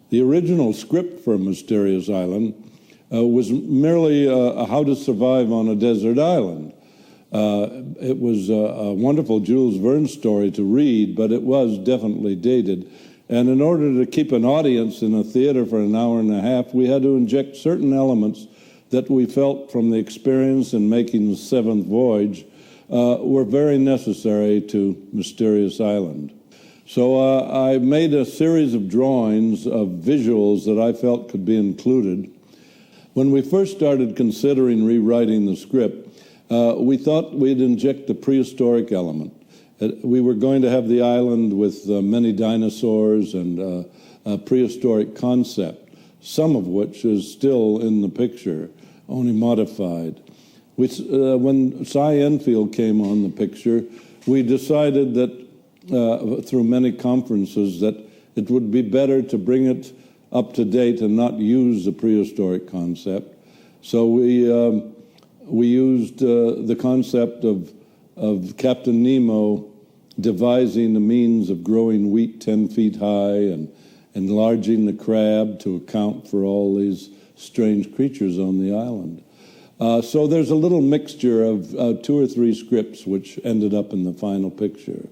The original script for Mysterious Island was merely how to survive on a desert island. It was a wonderful Jules Verne story to read, but it was definitely dated. And in order to keep an audience in a theater for an hour and a half, we had to inject certain elements that we felt from the experience in making the seventh voyage were very necessary to Mysterious Island. So I made a series of drawings of visuals that I felt could be included. When we first started considering rewriting the script, we thought we'd inject the prehistoric element. We were going to have the island with many dinosaurs and a prehistoric concept, some of which is still in the picture, only modified. When Cy Enfield came on the picture, we decided that through many conferences that it would be better to bring it up to date and not use the prehistoric concept. So we used the concept of Captain Nemo devising the means of growing wheat 10 feet high and enlarging the crab to account for all these strange creatures on the island. So there's a little mixture of 2 or 3 scripts which ended up in the final picture.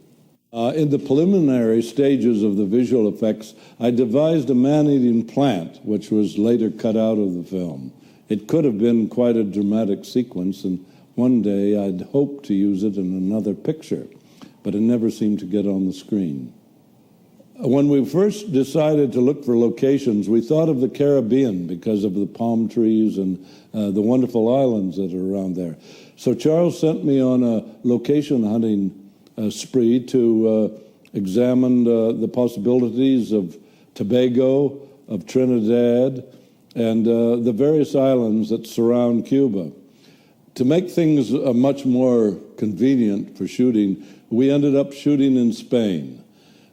In the preliminary stages of the visual effects, I devised a man-eating plant, which was later cut out of the film. It could have been quite a dramatic sequence, and one day I'd hoped to use it in another picture, but it never seemed to get on the screen. When we first decided to look for locations, we thought of the Caribbean because of the palm trees and the wonderful islands that are around there. So Charles sent me on a location hunting spree to examine the possibilities of Tobago, of Trinidad, and the various islands that surround Cuba. To make things much more convenient for shooting, we ended up shooting in Spain.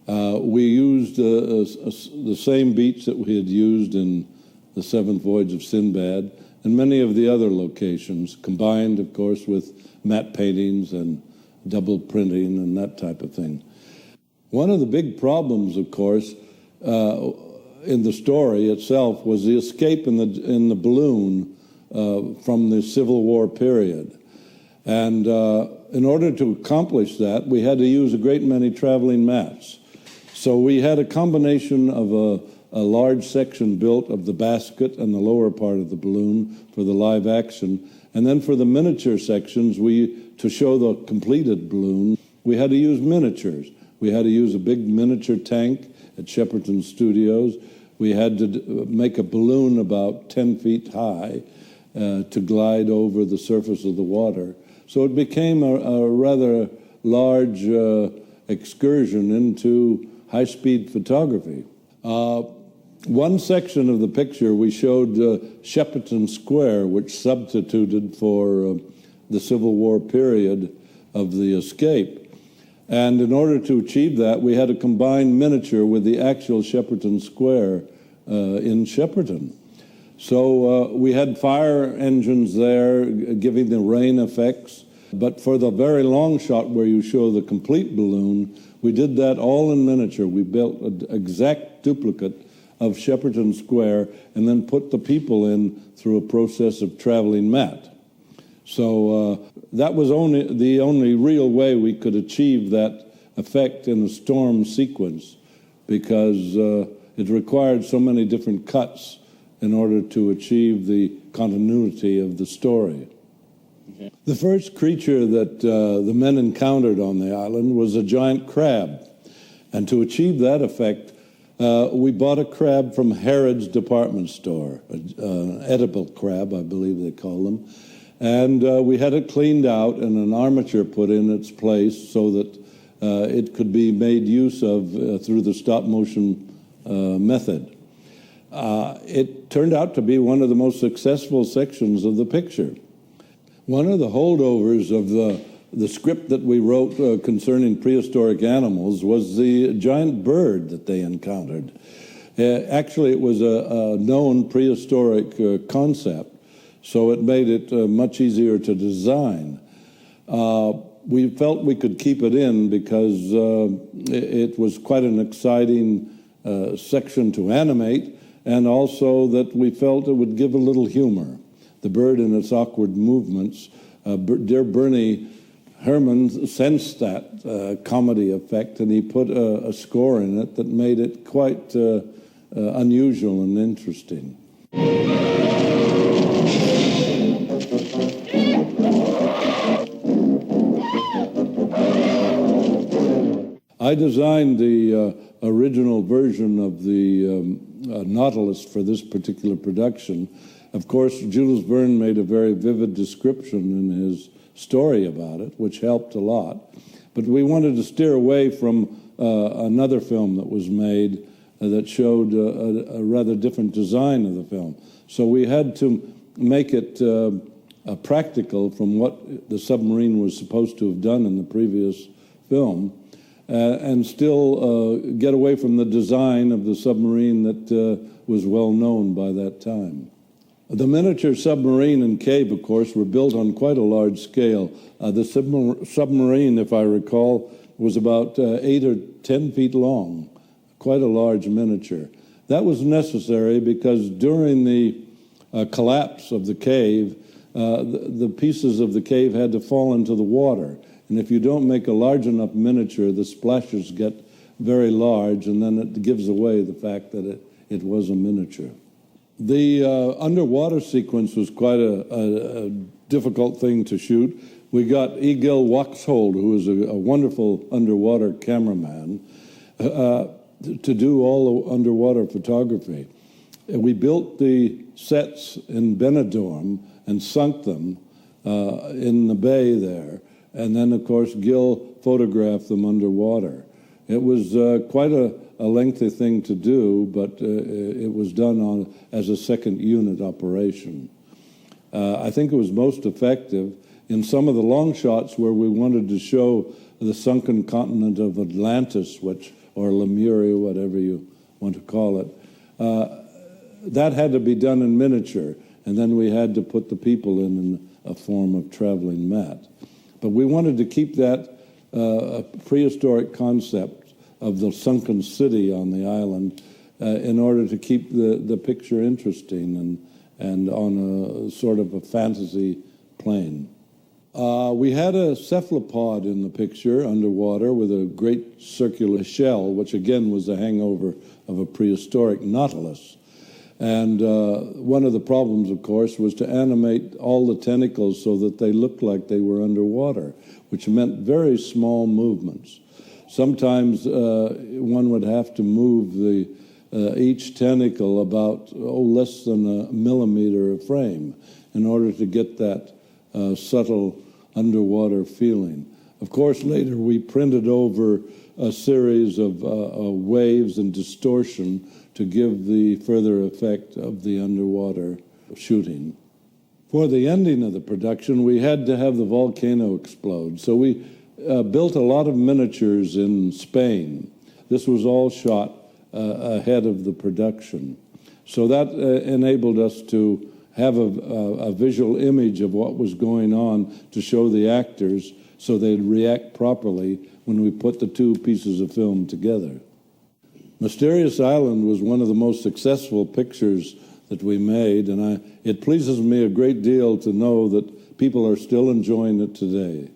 We used the same beach that we had used in the Seventh Voyage of Sinbad and many of the other locations, combined, of course, with matte paintings and double printing and that type of thing. One of the big problems, of course, in the story itself was the escape in the balloon from the Civil War period. And in order to accomplish that, we had to use a great many traveling mats. So we had a combination of a large section built of the basket and the lower part of the balloon for the live action. And then for the miniature sections, to show the completed balloon, we had to use miniatures. We had to use a big miniature tank at Shepperton Studios. We had to make a balloon about 10 feet high to glide over the surface of the water. So it became a rather large excursion into high-speed photography. One section of the picture we showed Shepperton Square, which substituted for the Civil War period of the escape. And in order to achieve that, we had to combine miniature with the actual Shepperton Square in Shepperton. So we had fire engines there giving the rain effects. But for the very long shot where you show the complete balloon, we did that all in miniature. We built an exact duplicate of Shepperton Square and then put the people in through a process of traveling matte. So that was the only real way we could achieve that effect in a storm sequence, because it required so many different cuts in order to achieve the continuity of the story. Okay. The first creature that the men encountered on the island was a giant crab. And to achieve that effect, we bought a crab from Harrod's department store, an edible crab, I believe they call them. And we had it cleaned out and an armature put in its place so that it could be made use of through the stop-motion method. It turned out to be one of the most successful sections of the picture. One of the holdovers of the script that we wrote concerning prehistoric animals was the giant bird that they encountered. Actually, it was a known prehistoric concept, so it made it much easier to design. We felt we could keep it in because it was quite an exciting section to animate, and also that we felt it would give a little humor. The bird and its awkward movements. Dear Bernie Herman sensed that comedy effect, and he put a score in it that made it quite unusual and interesting. I designed the original version of the Nautilus for this particular production. Of course, Jules Verne made a very vivid description in his story about it, which helped a lot. But we wanted to steer away from another film that was made that showed a rather different design of the film. So we had to make it practical from what the submarine was supposed to have done in the previous film, and still get away from the design of the submarine that was well known by that time. The miniature submarine and cave, of course, were built on quite a large scale. The submarine, if I recall, was about 8 or 10 feet long, quite a large miniature. That was necessary because during the collapse of the cave, the pieces of the cave had to fall into the water. And if you don't make a large enough miniature, the splashes get very large, and then it gives away the fact that it was a miniature. The underwater sequence was quite a difficult thing to shoot. We got Egil Waxhold, who is a wonderful underwater cameraman, to do all the underwater photography. We built the sets in Benidorm and sunk them in the bay there. And then, of course, Gil photographed them underwater. It was quite a lengthy thing to do, but it was done as a second unit operation. I think it was most effective in some of the long shots where we wanted to show the sunken continent of Atlantis, or Lemuria, whatever you want to call it. That had to be done in miniature, and then we had to put the people in a form of traveling mat. But we wanted to keep that prehistoric concept of the sunken city on the island in order to keep the picture interesting and on a sort of a fantasy plane. We had a cephalopod in the picture underwater with a great circular shell, which again was a hangover of a prehistoric nautilus. And one of the problems, of course, was to animate all the tentacles so that they looked like they were underwater, which meant very small movements. Sometimes one would have to move each tentacle about less than a millimeter a frame in order to get that subtle underwater feeling. Of course, later we printed over a series of waves and distortion to give the further effect of the underwater shooting. For the ending of the production, we had to have the volcano explode. So we built a lot of miniatures in Spain. This was all shot ahead of the production. So that enabled us to have a visual image of what was going on to show the actors so they'd react properly when we put the two pieces of film together. Mysterious Island was one of the most successful pictures that we made, and it pleases me a great deal to know that people are still enjoying it today.